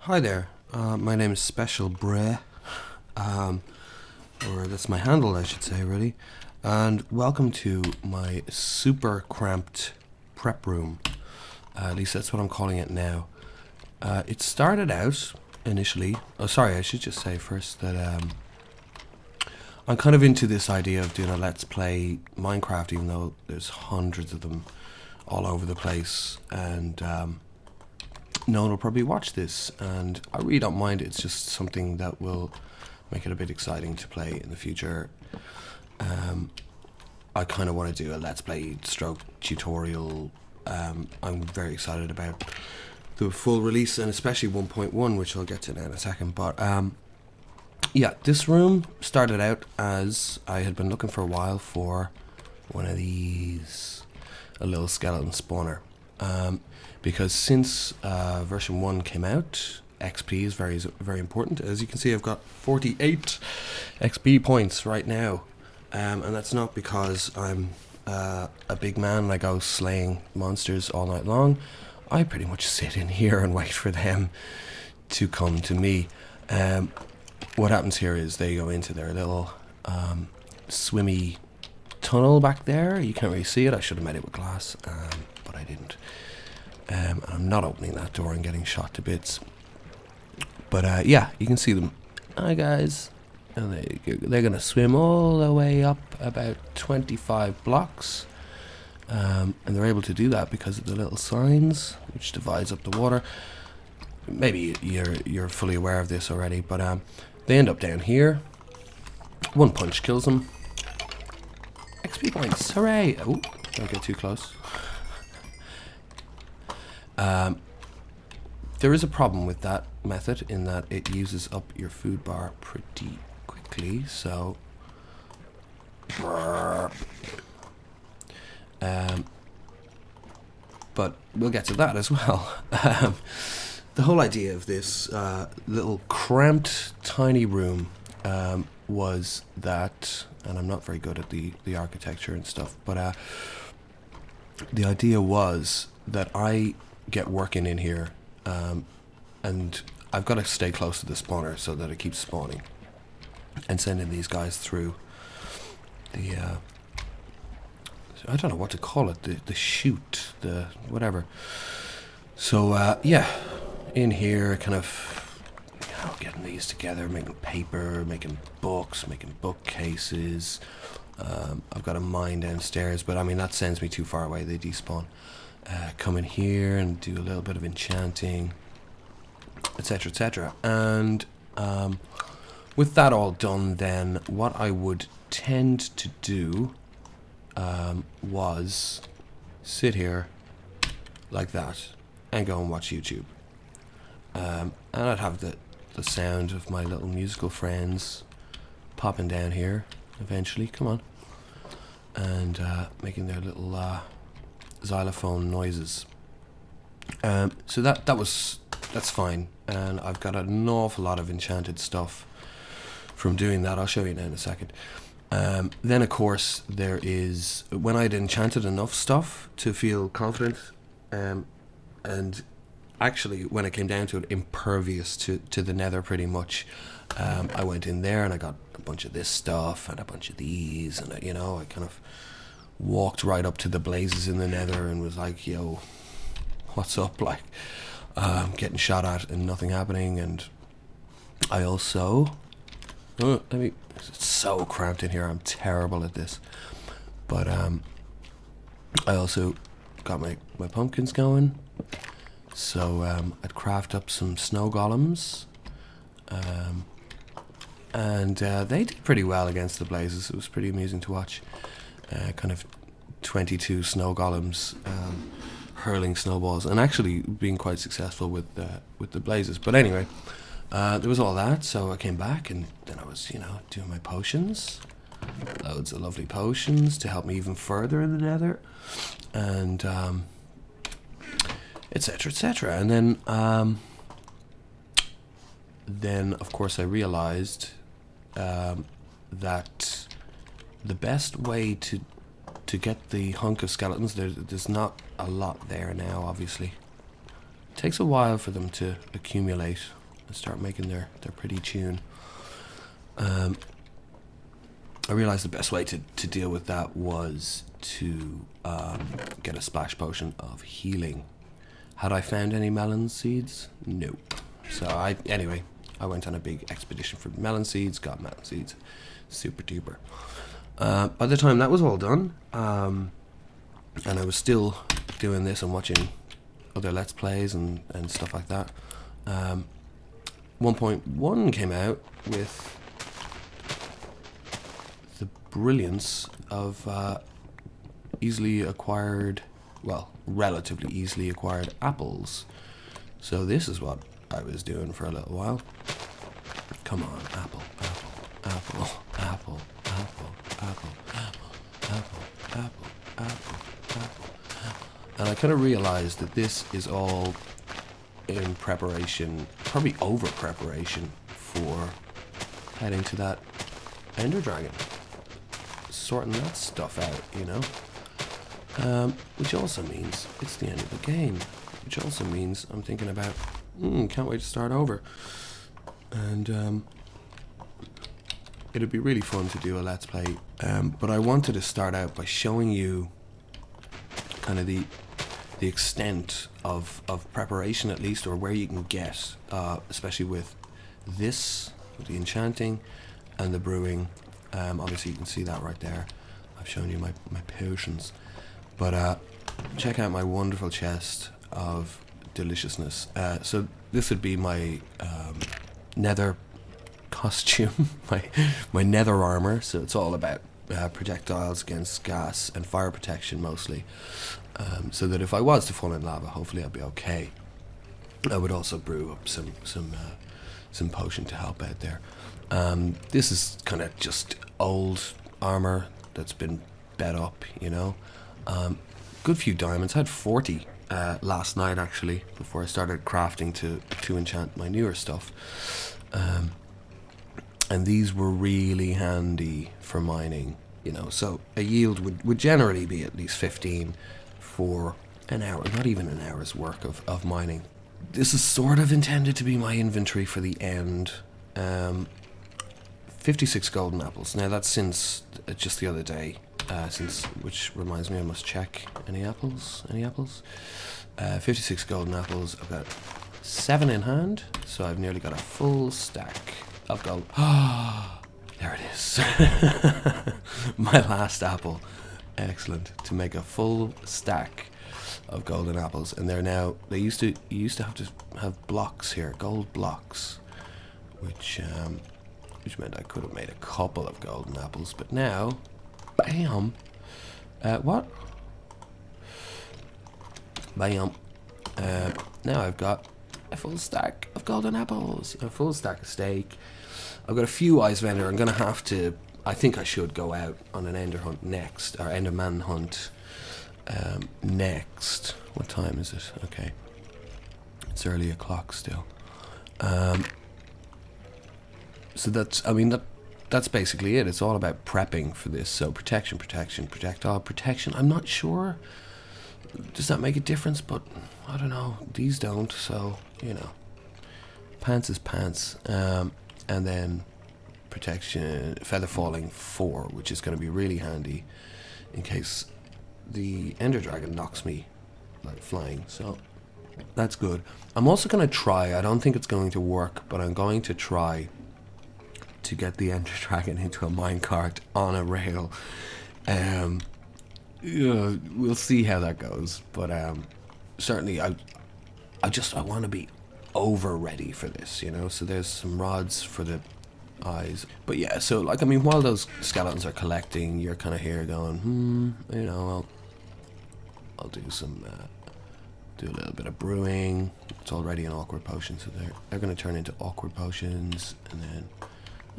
Hi there, my name is Special Bray, um, or that's my handle I should say really, and welcome to my super cramped prep room, at least that's what I'm calling it now. It started out initially, oh sorry I should just say first that I'm kind of into this idea of doing a let's play Minecraft even though there's hundreds of them all over the place, and no one will probably watch this, and I really don't mind. It's just something that will make it a bit exciting to play in the future. I kind of want to do a let's play stroke tutorial. I'm very excited about the full release, and especially 1.1, which I'll get to now in a second. But yeah, this room started out as I had been looking for a while for one of these, a little skeleton spawner. Because since version 1 came out, XP is very important. As you can see, I've got 48 XP points right now, and that's not because I'm a big man and I go slaying monsters all night long. I pretty much sit in here and wait for them to come to me. What happens here is they go into their little swimmy tunnel back there. You can't really see it. I should have made it with glass, but I didn't. I'm not opening that door and getting shot to bits. But yeah, you can see them. Hi guys. And they're going to swim all the way up about 25 blocks. And they're able to do that because of the little signs, which divides up the water. Maybe you're fully aware of this already, but they end up down here. One punch kills them. XP points, hooray! Oh, don't get too close. There is a problem with that method in that it uses up your food bar pretty quickly, so but we'll get to that as well. The whole idea of this little cramped tiny room was that, and I'm not very good at the architecture and stuff, but the idea was that I get working in here, and I've got to stay close to the spawner so that it keeps spawning and sending these guys through the I don't know what to call it, the chute, the whatever. So yeah, in here kind of, you know, getting these together, making paper, making books, making bookcases. I've got a mine downstairs, but I mean that sends me too far away, they despawn. Come in here and do a little bit of enchanting, etc, etc. And with that all done, then what I would tend to do was sit here like that and go and watch YouTube. And I'd have the sound of my little musical friends popping down here eventually, come on, and making their little xylophone noises. So that's fine, and I've got an awful lot of enchanted stuff from doing that. I'll show you now in a second. Then of course there is, when I'd enchanted enough stuff to feel confident, and actually when it came down to it, impervious to the nether pretty much, I went in there and I got a bunch of this stuff and a bunch of these, and you know, I kind of walked right up to the blazes in the nether and was like, yo, what's up, like, getting shot at and nothing happening. And I also, it's so cramped in here, I'm terrible at this, but I also got my pumpkins going, so I'd craft up some snow golems, and they did pretty well against the blazes. It was pretty amusing to watch. Kind of 22 snow golems hurling snowballs and actually being quite successful with the blazes. But anyway, there was all that, so I came back and then I was, you know, doing my potions, loads of lovely potions to help me even further in the nether, and etc, etc. And then of course I realized that the best way to get the hunk of skeletons, there's not a lot there now obviously takes a while for them to accumulate and start making their pretty tune. I realized the best way to deal with that was to get a splash potion of healing. Had I found any melon seeds? Nope. So anyway, I went on a big expedition for melon seeds, got melon seeds, super duper. By the time that was all done, and I was still doing this and watching other Let's Plays and stuff like that, 1.1 came out with the brilliance of easily acquired, well, relatively easily acquired apples. So this is what I was doing for a little while. Come on, apple, apple, apple, apple, apple, apple, apple, apple, apple, apple, apple. And I kind of realized that this is all in preparation, probably over preparation for heading to that Enderdragon. Sorting that stuff out, you know. Which also means it's the end of the game. Which also means I'm thinking about, can't wait to start over. And it'd be really fun to do a Let's Play. But I wanted to start out by showing you kind of the extent of preparation, at least, or where you can get, especially with this, with the enchanting and the brewing. Obviously you can see that right there. I've shown you my potions. But check out my wonderful chest of deliciousness. So this would be my nether costume, my nether armor. So it's all about projectiles against gas and fire protection mostly. So that if I was to fall in lava, hopefully I'd be okay. I would also brew up some potion to help out there. This is kind of just old armor that's been bed up, you know. Good few diamonds. I had 40 last night actually, before I started crafting to enchant my newer stuff. And these were really handy for mining, you know. So a yield would generally be at least 15 for an hour, not even an hour's work of mining. This is sort of intended to be my inventory for the end. 56 golden apples. Now that's since just the other day. Which reminds me, I must check. Any apples? 56 golden apples. I've got 7 in hand, so I've nearly got a full stack of gold. Ah, there it is. My last apple. Excellent. To make a full stack of golden apples, and they're now. You used to have to have blocks here, gold blocks, which meant I could have made a couple of golden apples, but now. Bam. What? Bam. Now I've got a full stack of golden apples, a full stack of steak. I've got a few eyes vendor. I'm gonna have to. I think I should go out on an ender hunt next, or enderman hunt next. What time is it? Okay, it's early o'clock still. So that's. I mean that. That's basically it. It's all about prepping for this. So protection, projectile protection. I'm not sure. Does that make a difference? But I don't know. These don't. So, you know. Pants is pants. And then protection, feather falling 4, which is going to be really handy in case the Enderdragon knocks me like flying. So that's good. I'm also going to try. I don't think it's going to work, but I'm going to try to get the Enderdragon into a minecart on a rail. We'll see how that goes, but certainly I want to be over ready for this, you know. So there's some rods for the eyes, but yeah. So like, I mean, while those skeletons are collecting, you're kind of here going, you know, I'll do some do a little bit of brewing. It's already an awkward potion, so they're going to turn into awkward potions, and then.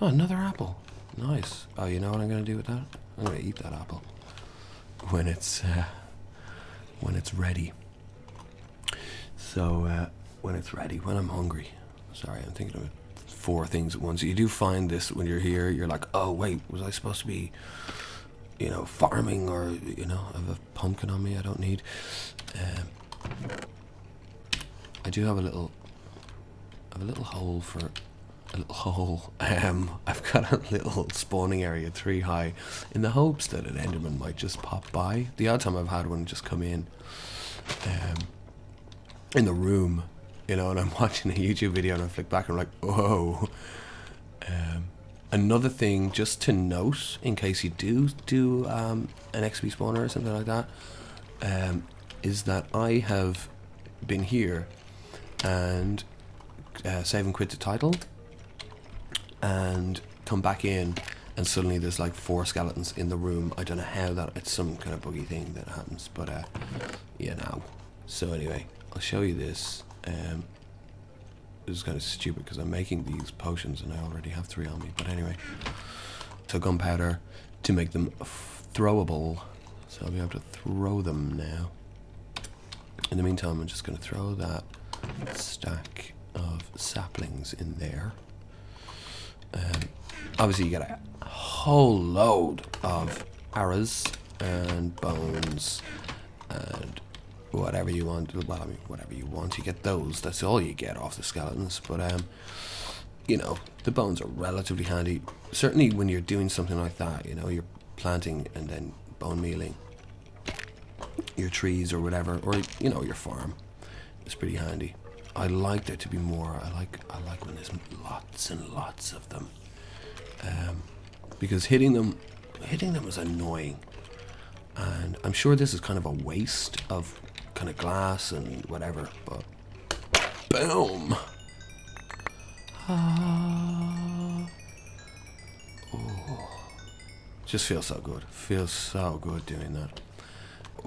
Oh, another apple. Nice. Oh, you know what I'm going to do with that? I'm going to eat that apple when it's ready. So, when it's ready, when I'm hungry. Sorry, I'm thinking of 4 things at once. You do find this when you're here, you're like, oh, wait, was I supposed to be, you know, farming, or, you know, I have a pumpkin on me I don't need. I do have a little hole for a little hole. I've got a little spawning area 3 high in the hopes that an Enderman might just pop by. The odd time I've had one just come in the room, you know, and I'm watching a YouTube video and I flick back and I'm like, whoa. Another thing just to note, in case you do an XP spawner or something like that, is that I have been here and save and quit the title and come back in and suddenly there's like 4 skeletons in the room. I don't know how that, it's some kind of buggy thing that happens, but yeah, no. So anyway, I'll show you this. This is kind of stupid because I'm making these potions and I already have 3 on me, but anyway. So gunpowder to make them throwable, so I'll be able to throw them now. In the meantime, I'm just going to throw that stack of saplings in there. Obviously you get a whole load of arrows and bones and whatever you want. Well, I mean, whatever you want, you get those. That's all you get off the skeletons. But you know, the bones are relatively handy. Certainly when you're doing something like that, you know, you're planting and then bone mealing your trees or whatever, or you know, your farm. It's pretty handy. I like there to be more. I like when there's lots and lots of them, because hitting them is annoying, and I'm sure this is kind of a waste of kind of glass and whatever. But boom! Oh, just feels so good. Feels so good doing that.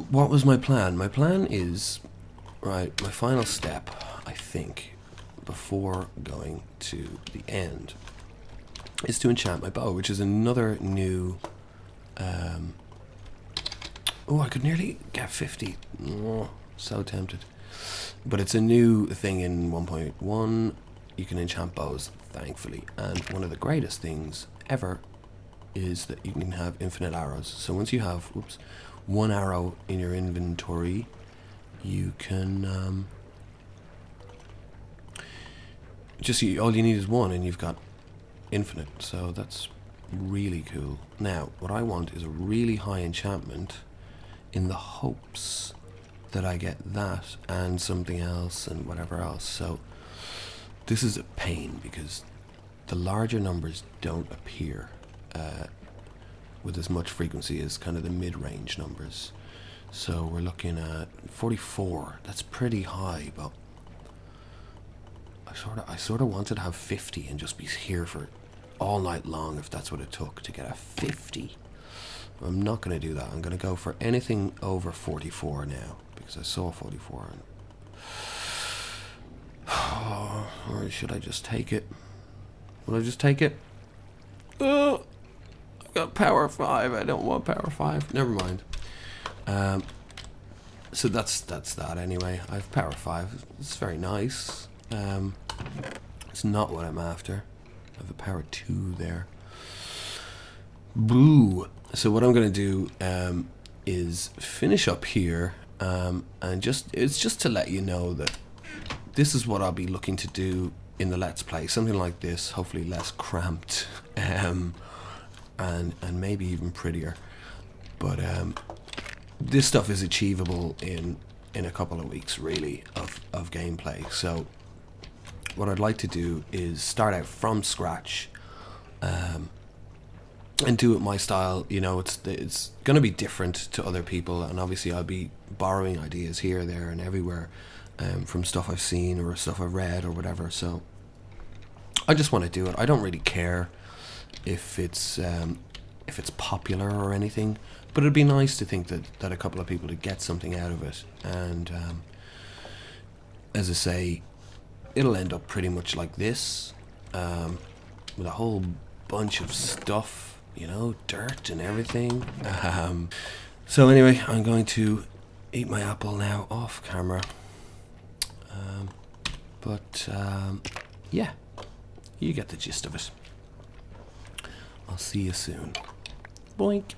What was my plan? My plan is, right, my final step, I think, before going to the end, is to enchant my bow, which is another new... oh, I could nearly get 50. Oh, so tempted. But it's a new thing in 1.1. You can enchant bows, thankfully. And one of the greatest things ever is that you can have infinite arrows. So once you have, oops, 1 arrow in your inventory, you can all you need is 1 and you've got infinite. So that's really cool. Now what I want is a really high enchantment in the hopes that I get that and something else and whatever else. So this is a pain because the larger numbers don't appear with as much frequency as kind of the mid-range numbers. So we're looking at 44. That's pretty high, but I sort of wanted to have 50 and just be here for all night long if that's what it took to get a 50. I'm not going to do that. I'm going to go for anything over 44 now because I saw 44. Or should I just take it? Will I just take it? Oh, I got power 5. I don't want power 5. Never mind. So that's that anyway. I have power 5. It's very nice. It's not what I'm after. I have a power 2 there. Boo. So what I'm going to do is finish up here, and it's just to let you know that this is what I'll be looking to do in the Let's Play. Something like this, hopefully less cramped, and maybe even prettier. But this stuff is achievable in a couple of weeks, really, of gameplay. So what I'd like to do is start out from scratch, and do it my style. You know, it's going to be different to other people, and obviously I'll be borrowing ideas here, there, and everywhere, from stuff I've seen or stuff I've read or whatever. So I just want to do it. I don't really care if it's popular or anything, but it'd be nice to think that a couple of people would get something out of it. And as I say, it'll end up pretty much like this, with a whole bunch of stuff, you know, dirt and everything. So anyway, I'm going to eat my apple now off camera. Yeah, you get the gist of it. I'll see you soon. Boink.